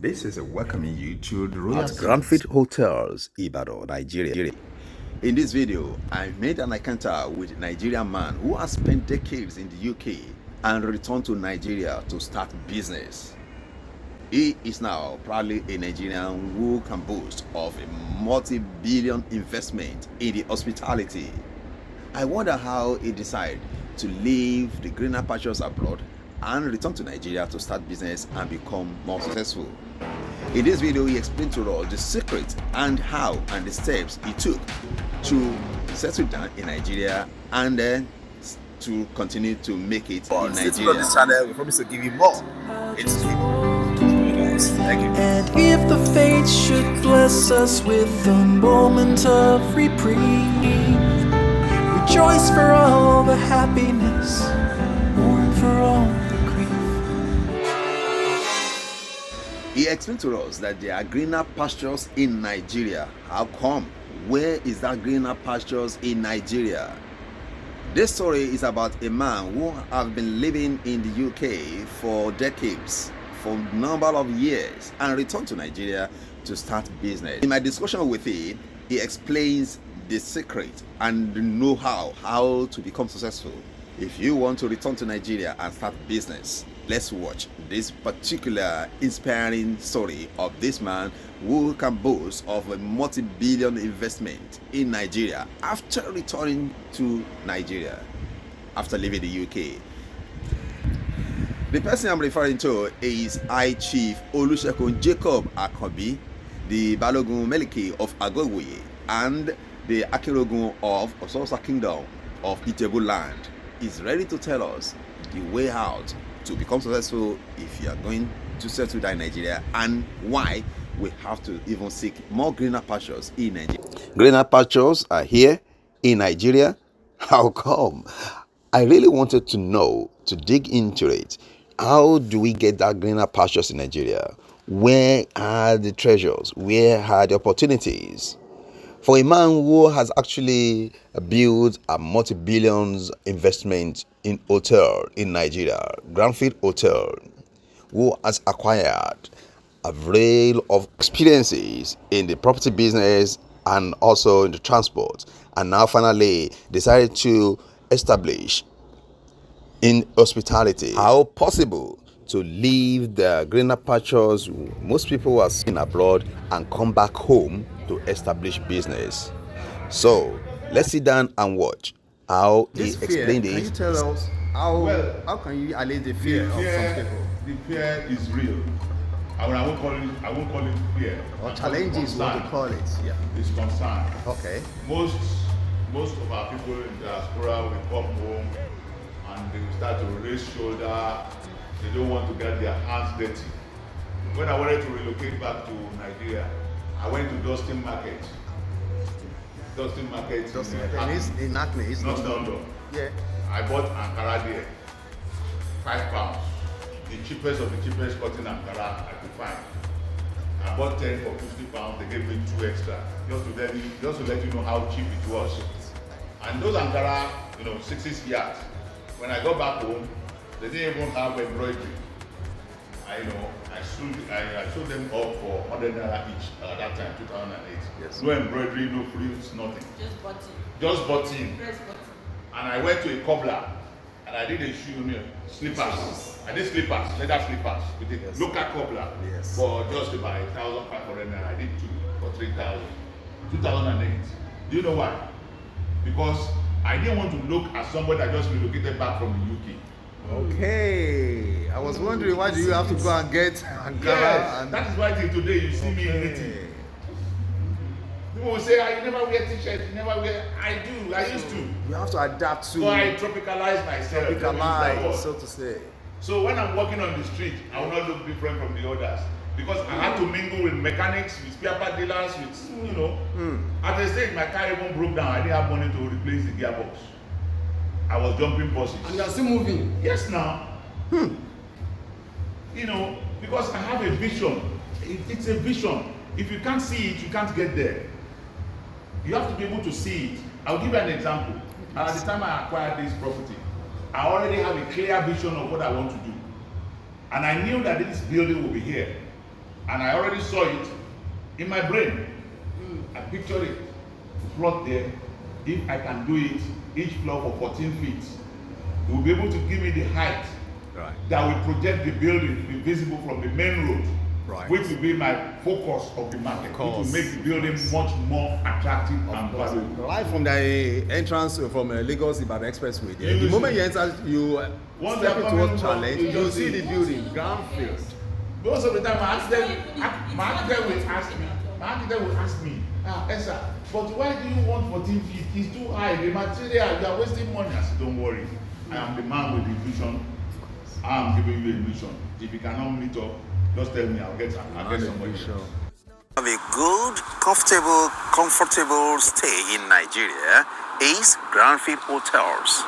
This is welcoming you to the Royal Grandfield Hotels, Ibadan, Nigeria. In this video, I made an encounter with a Nigerian man who has spent decades in the UK and returned to Nigeria to start business. He is now proudly a Nigerian who can boast of a multi-billion investment in the hospitality. I wonder how he decided to leave the greener pastures abroad and return to Nigeria to start business and become more successful. In this video, he explained to us the secret and how and the steps he took to settle down in Nigeria and to continue to make it in Nigeria. On this channel, we promise to give you more. Thank you. And if the fates should bless us with a moment of reprieve, rejoice for all the happiness, mourn for all the grief. He explained to us that there are greener pastures in Nigeria. How come? Where is that greener pastures in Nigeria? This story is about a man who has been living in the UK for decades, for a number of years, and returned to Nigeria to start business. In my discussion with him, he explains the secret and the know-how, how to become successful. If you want to return to Nigeria and start business, let's watch this particular inspiring story of this man who can boast of a multi-billion investment in Nigeria after returning to Nigeria, after leaving the UK. The person I'm referring to is High Chief Olusegun Jacob Akanbi, the Balogun Melike of Agogwe, and the Akerogun of Ososa Kingdom of Itebu land. Is ready to tell us the way out to become successful if you are going to settle down in Nigeria, and why we have to even seek more greener pastures in Nigeria. Greener pastures are here in Nigeria. How come? I really wanted to know, to dig into it. How do we get that greener pastures in Nigeria? Where are the treasures? Where are the opportunities? For a man who has actually built a multi-billions investment in hotel in Nigeria, Grandfield Hotel, who has acquired a array of experiences in the property business and also in the transport, and now finally decided to establish in hospitality. How possible to leave the greener pastures most people are seen abroad and come back home to establish business? So let's sit down and watch how he explained it. Can you tell us how can you allay the fear of some people? The fear is real. I won't call it fear. Or challenges, what you call it. Yeah. It's concern. Okay. Most of our people in diaspora will come home and they will start to raise shoulder. They don't want to get their hands dirty. When I wanted to relocate back to Nigeria, I went to Dustin Market. In Acne, it's not London. Yeah. I bought Ankara there, £5. The cheapest of the cheapest cotton Ankara I could find. I bought 10 for £50. They gave me 2 extra, just to let you know how cheap it was. And those Ankara, 6 yards. When I got back home, they didn't even have embroidery. I sold them all for 100 naira each at that time, 2008. Yes. No embroidery, no frills, nothing. Just button. And I went to a cobbler and I did a slippers. I did slippers, leather slippers with a local cobbler for just about 1,500 naira. I did 2 for 3,000. 2008. Do you know why? Because I didn't want to look at somebody that just relocated back from the UK. Okay. I was wondering, why do you have to go and get Ankara? Yes, that is why till today you see me in knitting. People will say, you never wear t-shirts, you never wear. I do, I used to. You have to adapt to. So I tropicalize myself. Tropicalize, so to say. So when I'm walking on the street, I will not look different from the others. Because I had to mingle with mechanics, with spare part dealers, with, At the stage, my car even broke down. I didn't have money to replace the gearbox. I was jumping buses. And you are still moving? Yes, now. Because I have a vision. It's a vision. If you can't see it, you can't get there. You have to be able to see it. I'll give you an example. At the time I acquired this property, I already have a clear vision of what I want to do. And I knew that this building will be here. And I already saw it in my brain. I pictured it. Plot there. If I can do it, each floor for 14 feet, it will be able to give me the height that will project the building to be visible from the main road, which will be my focus of the market, which will make the building much more attractive and valuable. Right from the entrance from Lagos Ibadan Expressway, the moment you enter, you step into a challenge, you see the building, Grandfield. Most of the time, my architect will ask me, Esa, but why do you want 14 feet? It's too high. The material, you are wasting money. I said, don't worry. I am the man with the vision. I am giving you a vision. If you cannot meet up, just tell me. I'll get somebody. Have a good, comfortable stay in Nigeria is Grandfield Hotels.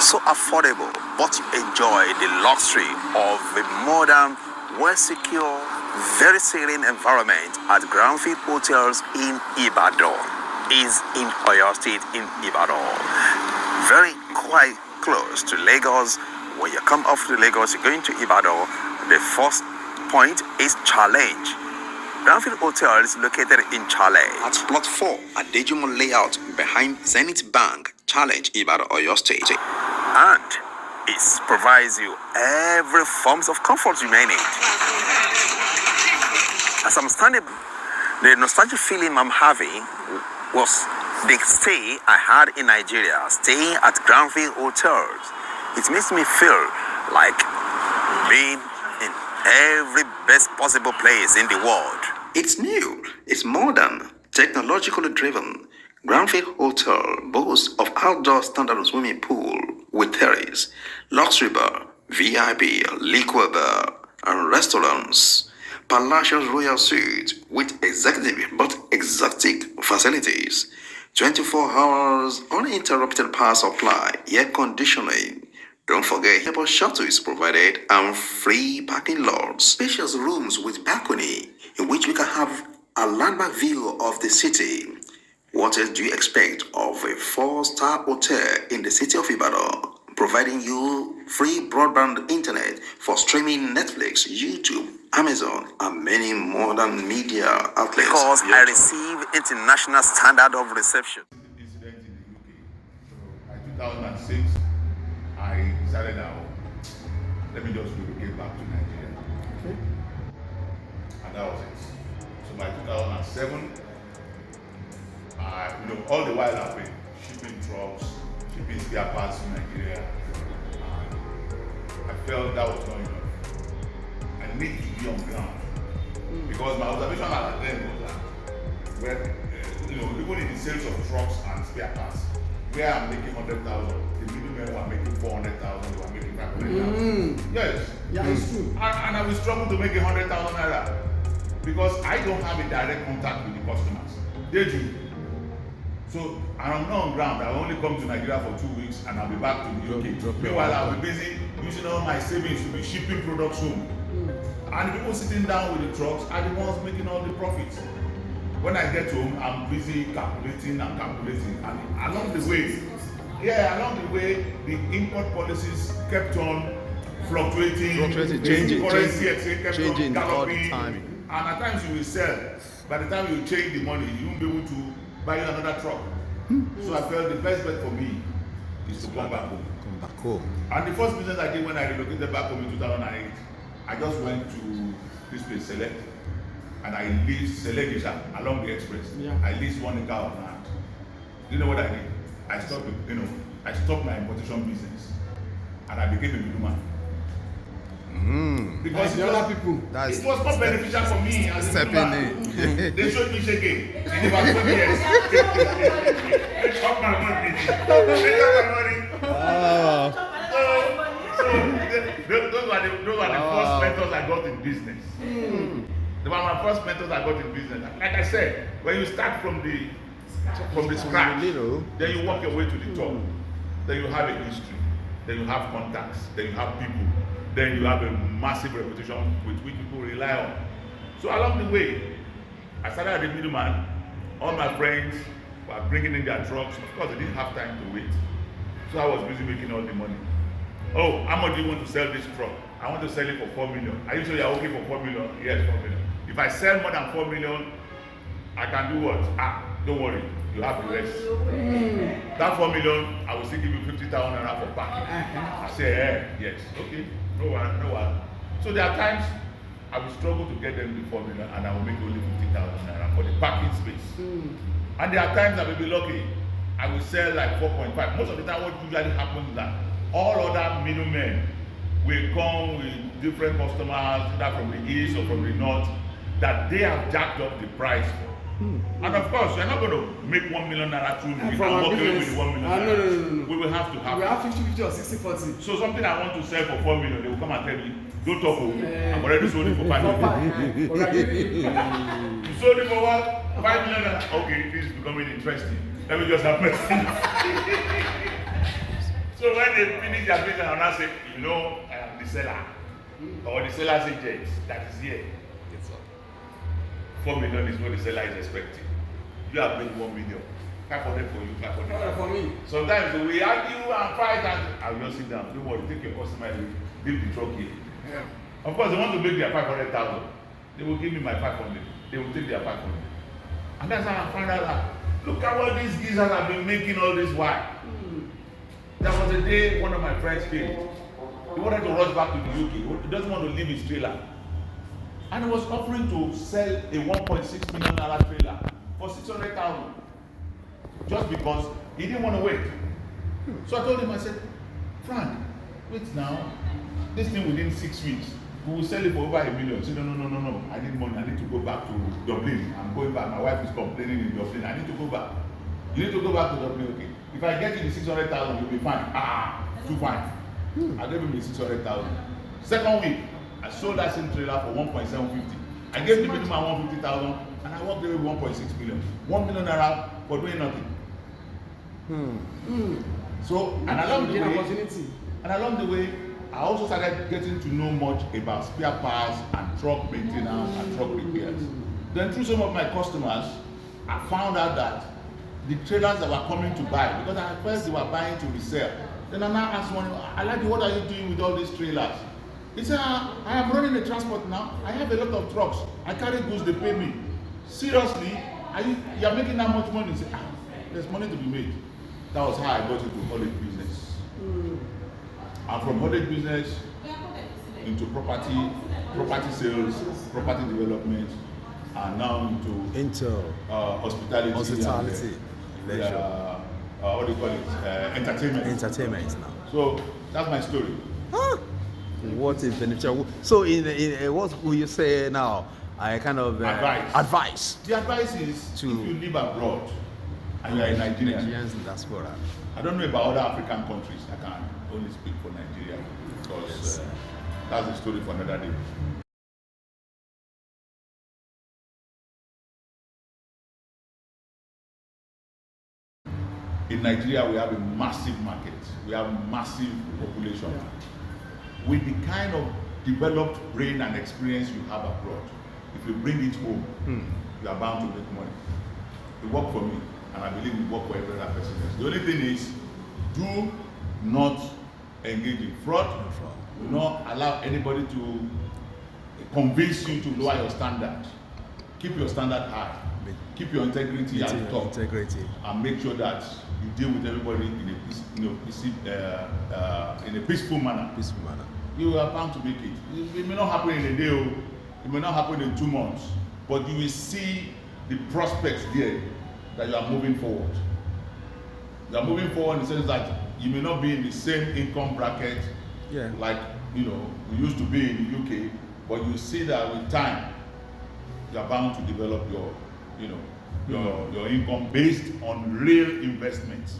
So affordable, but you enjoy the luxury of a modern, well-secure, very serene environment at Grandfield Hotels in Ibadan. Is in Oyo State in Ibadan. Very quite close to Lagos. When you come off to Lagos, you're going to Ibadan. The first point is Challenge. Grandfield Hotel is located in Challenge at plot 4 at Dejumo layout behind Zenith Bank, Challenge, Ibadan, Oyo State. And it provides you every forms of comfort you may need. As I'm standing, the nostalgic feeling I'm having was the stay I had in Nigeria, staying at Grandfield Hotels. It makes me feel like being in every best possible place in the world. It's new, it's modern, technologically driven. Grandfield Hotel boasts of outdoor standard swimming pool with terrace, luxury bar, VIP, liquor bar, and restaurants. Palacios Royal Suite with executive but exotic facilities. 24 hours uninterrupted power supply, air conditioning. Don't forget, airport shuttle is provided and free parking lots. Spacious rooms with balcony in which we can have a landmark view of the city. What else do you expect of a 4-star hotel in the city of Ibadan? Providing you free broadband internet for streaming Netflix, YouTube, Amazon, and many modern media outlets. Because I receive international standard of reception. Incident in the UK. So by 2006, I decided that let me just relocate back to Nigeria. Okay. And that was it. So by 2007, all the while I've been shipping trucks, shipping spare parts to Nigeria. I felt that was not enough. I need to be on ground. Because my observation at the time was that even in the sales of trucks and spare parts, where I'm making 100,000, the middlemen were making 400,000, they were making 500,000. Yes. Yeah, it's true. And I will struggle to make 100,000 naira because I don't have a direct contact with the customers. They do. So I'm not on ground. I only come to Nigeria for 2 weeks and I'll be back to the UK. Meanwhile, I'll be busy using all my savings to be shipping products home. And the people sitting down with the trucks are the ones making all the profits. When I get home, I'm busy calculating. And along the way, the import policies kept on fluctuating, changing all the time. And at times you will sell. By the time you change the money, you won't be able to buy another truck. So I felt the best bet for me is to come back home. And the first business I did when I relocated back home in 2008, I just went to this place, Select, and I leased Select along the express. Yeah. I leased 1 acre of land. You know what I did? I stopped my importation business, and I became a middleman. Because it was not beneficial for me as a middleman. They showed me shaking in about 20 years. They chopped my money. Those were the first mentors I got in business. They were my first mentors I got in business. Like I said, when you start from the scratch, then you work your way to the top. Then you have a history. Then you have contacts. Then you have people. Then you have a massive reputation with which people rely on. So along the way, I started as a middleman. All my friends were bringing in their trucks. Of course, they didn't have time to wait. So I was busy making all the money. Oh, how much do you want to sell this truck? I want to sell it for 4 million. Are you sure you're okay for 4 million? Yes, 4 million. If I sell more than 4 million, I can do what? Don't worry, you have the rest. That 4 million, I will still give you 50,000 naira for parking. I say, yes, okay, no one. So there are times I will struggle to get them the 4 million and I will make only 50,000 naira for the parking space. And there are times I will be lucky, I will sell like 4.5. Most of the time what usually happens is that all other middlemen will come with different customers, either from the east or from the north, that they have jacked up the price for. And of course, you're not going to make 1 million naira through me and walk away with 1 million naira. No. We will have to have. We have 50-50 or 60-40. So something I want to sell for 4 million, they will come and tell me, don't talk over me. I'm already sold it for 5 million. You sold it for what? 5 million naira. Okay, this is becoming interesting. Let me just have mercy. So when they finish their business, I'll now say, you know, I am the seller. Or the seller's agent that is here. 4 million is what the seller is expecting. You have made 1 million. 500 for you, 500 for me. Sometimes we argue and fight and I'll just sit down. Don't worry, take your customer and leave the truck here. Yeah. Of course, they want to make their 500,000. They will give me my 500. They will take their 500. And that's how I find out that, look at what these geezers have been making all this while. There was a day one of my friends came. He wanted to rush back to the UK. He doesn't want to leave his trailer. And he was offering to sell a 1.6 million trailer for 600,000. Just because he didn't want to wait. So I told him, I said, Frank, wait now. This thing within 6 weeks, we will sell it for over 1 million. He said, no. I need money. I need to go back to Dublin. I'm going back. My wife is complaining in Dublin. I need to go back. You need to go back to Dublin, okay? If I get you the 600,000, you'll be fine. Too fine. I gave him the 600,000. Second week, I sold that same trailer for 1.750. I gave the minimum 150,000 and I walked away with 1.6 million. 1 million naira for doing nothing. So, and along the way, I also started getting to know much about spare parts and truck maintenance and truck repairs. Then through some of my customers, I found out that the trailers that were coming to buy, because at first they were buying to resell. Then I now asked one, Aladdin, what are you doing with all these trailers? He said, I am running a transport now. I have a lot of trucks. I carry goods, they pay me. Seriously, you are making that much money? He said, there's money to be made. That was how I got into haulage business. And from haulage business into property sales, property development, and now into hospitality, leisure. What do you call it? Entertainment now. So that's my story. What is the so in what will you say now? I kind of advice. The advice is if you live abroad and you are a Nigerian in diaspora. I don't know about other African countries. I can only speak for Nigeria because that's a story for another day. In Nigeria, we have a massive market. We have massive population. With the kind of developed brain and experience you have abroad, if you bring it home, you are bound to make money. It worked for me, and I believe it worked for every other person else. The only thing is, do not engage in fraud. Do not allow anybody to convince you to lower your standard. Keep your standard high. Keep your integrity at the top. And make sure that you deal with everybody in a peaceful manner. You are bound to make it. It may not happen in a day, it may not happen in 2 months, but you will see the prospects there that you are moving forward. You are moving forward in the sense that you may not be in the same income bracket like we used to be in the UK, but you see that with time you are bound to develop your income based on real investments.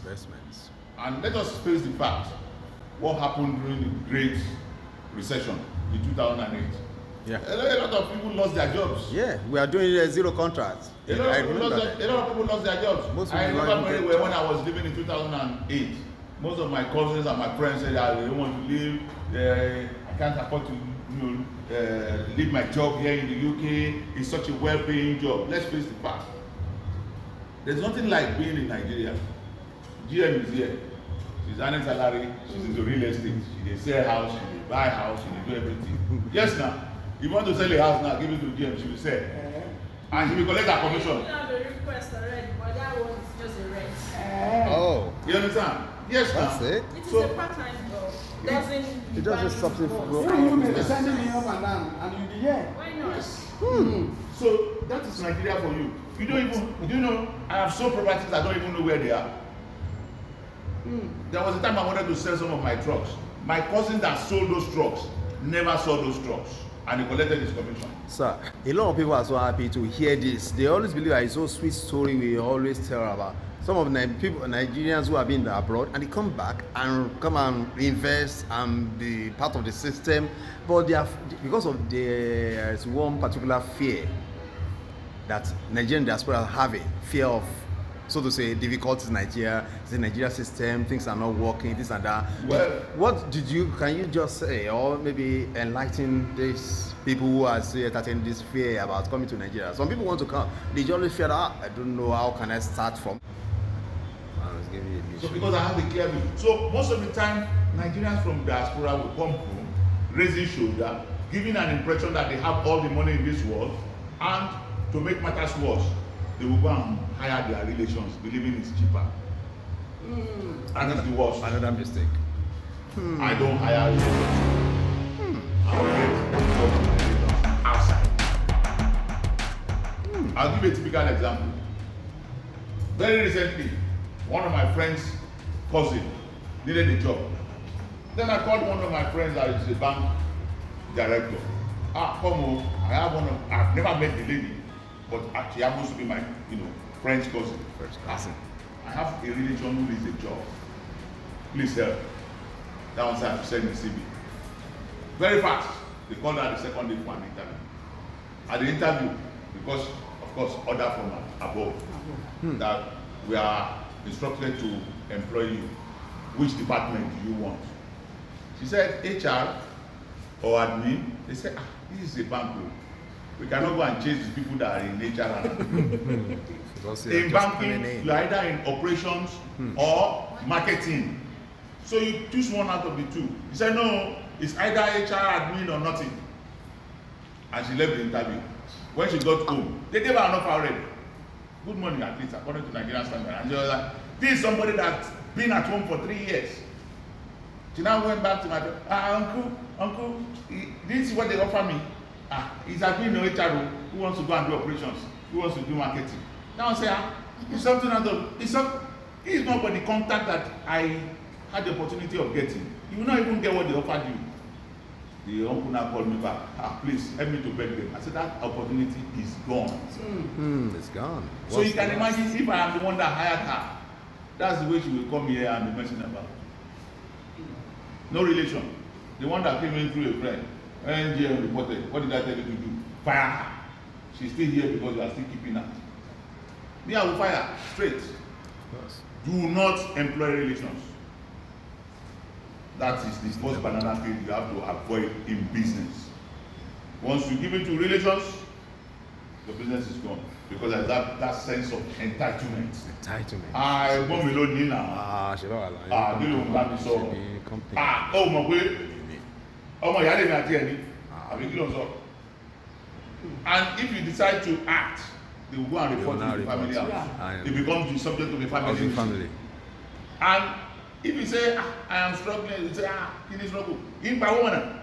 And let us face the fact, what happened during the Great Recession in 2008. A lot of people lost their jobs. We are doing zero contracts. A lot of people lost their jobs. I remember very well when I was living in 2008. Most of my cousins and my friends said that they don't want to leave. I can't afford to leave my job here in the UK. It's such a well-paying job. Let's face the fact. There's nothing like being in Nigeria. GM is here. She's earning salary. She's into real estate. She sell house. She buy house. She do everything. Yes, now. If you want to sell a house now, give it to GM, she will sell. And she will collect her commission. You have a request already, but that one is just a rent. Oh. You understand? Yes, That's now. it. It is So- a part-time job. Doesn't It does just something for boss. go. You may be sending me up and down, and you'll be here. Why not? So that is Nigeria for you. You don't even, do you know, I have sold properties I don't even know where they are. There was a time I wanted to sell some of my trucks. My cousin that sold those trucks never sold those trucks, and he collected his commission. Sir, a lot of people are so happy to hear this. They always believe that it's so sweet story we always tell about. Some of the Nigerians who have been abroad and they come back and come and invest and be part of the system, but they are, because of there's one particular fear that Nigerian diaspora are having, fear of, so to say, difficulties in Nigeria, the Nigeria system, things are not working, this and that. Well, What can you just say, or maybe enlighten these people who are still entertaining this fear about coming to Nigeria? Some people want to come, they just fear that, I don't know, how can I start from? so because I have a clear view. So most of the time, Nigerians from diaspora will come home, raising shoulder, giving an impression that they have all the money in this world, and to make matters worse, they will go and hire their relations, believing it's cheaper. And it's the worst. Another mistake. I don't hire relations. I will get job with my relations outside. I'll give you a typical example. Very recently, one of my friend's cousin needed a job. Then I called one of my friends that is a bank director. Come on, I've never met the lady, but she happens to be my, friend's cousin. I have a relation who needs a job. Please help. That one said to send the CV. Very fast. They called her the second day for an interview. At the interview, because of course order from above, that we are instructed to employ you. Which department do you want? She said HR or admin. They said, this is a bank room. We cannot go and chase the people that are in HR and admin. In banking, you are either in operations or marketing. So you choose one out of the two. He said, no, it's either HR, admin, or nothing. And she left the interview. When she got home, they gave her an offer already. Good morning, at least, according to Nigerian standard. And she was like, this is somebody that's been at home for 3 years. She now went back to my uncle, this is what they offer me. He's admin no HR who wants to go and do operations, who wants to do marketing. Now I say, it's something out of, it's not for the contact that I had the opportunity of getting. You will not even get what they offered you. The uncle now called me back. Please help me to beg them. I said that opportunity is gone. It's gone. So you can imagine if I am the one that hired her, that's the way she will come here and be messing about. No relation. The one that came in through a friend. NGM reported. What did I tell you to do? Fire her. She's still here because you are still keeping her. Me, I will fire straight. Do not employ relations. That is the first banana peel you have to avoid in business. Once you give it to relations, the business is gone. Because there's that sense of entitlement. Ẹ̀gbọ́n mi ló ní náà. Kí ló ń bá mi sọ̀rọ̀? Ó mọ̀ pé ọmọ ìyá lèmi àti ẹni. Àbí kí ló ń sọ? And if you decide to act, they will go and report to the family house. It becomes the subject of a family. And if you say, I am struggling, you say, he is struggle. In Bawana,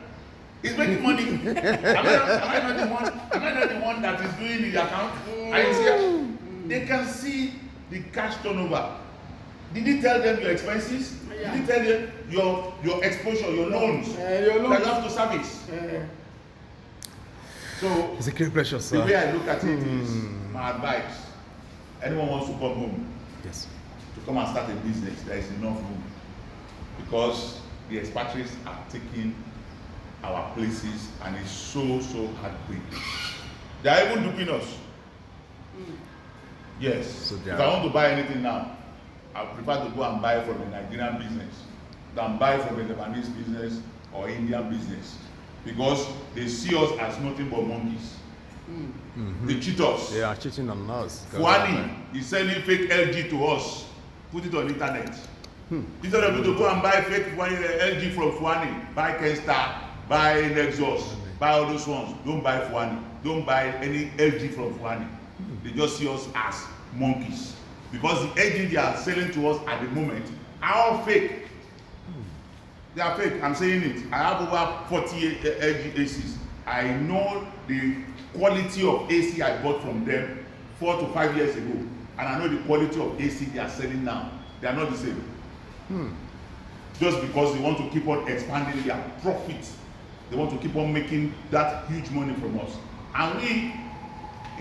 he's making money. Am I not the one that is doing the account? And you see, they can see the cash turnover. Did he tell them your expenses? Did he tell them your exposure, your loans that you have to service? So it's a great pleasure, sir. The way I look at it is my advice. Anyone wants to come home, yes, to come and start a business, there is enough room. Because the expatriates are taking our places and it's so heartbreaking. They are even duping us. Yes. So if I want to buy anything now, I prefer to go and buy from a Nigerian business than buy from a Lebanese business or Indian business. Because they see us as nothing but monkeys. They cheat us. They are cheating on us. Fuani is selling fake LG to us. Put it on the internet. Instead of you to go and buy fake LG from Fuani, buy Kenstar, buy Lexus, buy all those ones. Don't buy Fuani. Don't buy any LG from Fuani. They just see us as monkeys. Because the LG they are selling to us at the moment are all fake. They are fake. I'm saying it. I have over 40 LG ACs. I know the quality of AC I bought from them 4 to 5 years ago. And I know the quality of AC they are selling now. They are not the same. Just because they want to keep on expanding their profit. They want to keep on making that huge money from us. And we,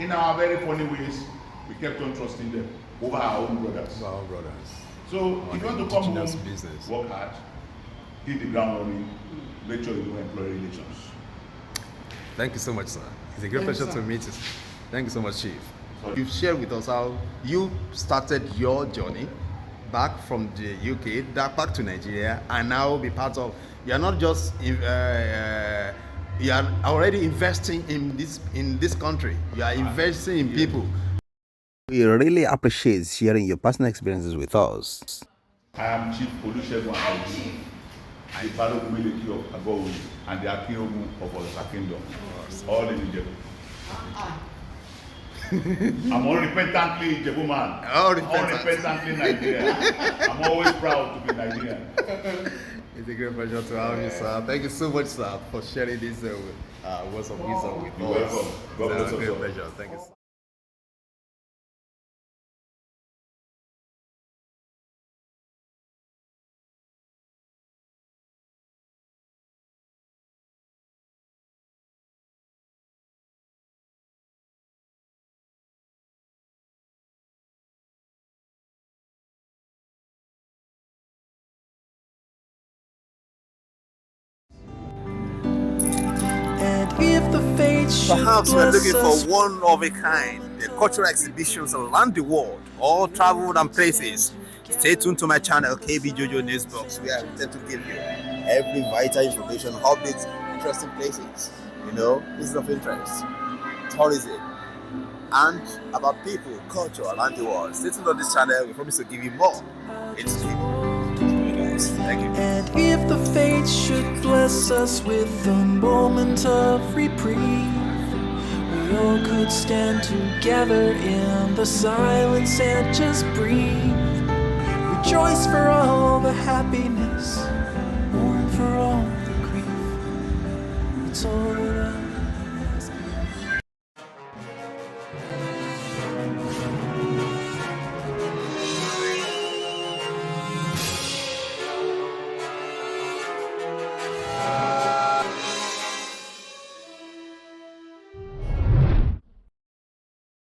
in our very funny ways, we kept on trusting them over our own brothers. Our brothers. So if you want to come home, business. work hard, hit the ground running, make sure you do employee relations. Thank you so much, sir. It's a great Thank you, pleasure sir. to meet you. Thank you so much, Chief. So You've shared with us how you started your journey back from the UK, back to Nigeria, and now be part of. You are not just you are already investing in this country. You are investing in people. We really appreciate sharing your personal experiences with us. I am Chief Olusegun Ayoju, the Balogun Meleki of Agowu, and the Akinogun of Osa Kingdom, all in Ijebu. I'm unrepentantly Ijebu man. Unrepentantly Nigerian. I'm always proud to be Nigerian. It's a great pleasure to have you, sir. Thank you so much, sir, for sharing this words of wisdom with You're us. welcome. God bless It's a us great all. pleasure. Thank you, sir. And if the fates should Perhaps you are bless looking us for one of a kind, the cultural exhibitions around the world, all traveled and places. Stay tuned to my channel, KB Jojo Newsbox, where I intend to give you every vital information, updates, interesting places, places of interest, tourism, and about people, culture around the world. Stay tuned on this channel. We promise to give you more. It's Thank you. And if the fates should bless us with a moment of reprieve, we all could stand together in the silence and just breathe. Rejoice for all the happiness, mourn for all the grief. It's all that I ask.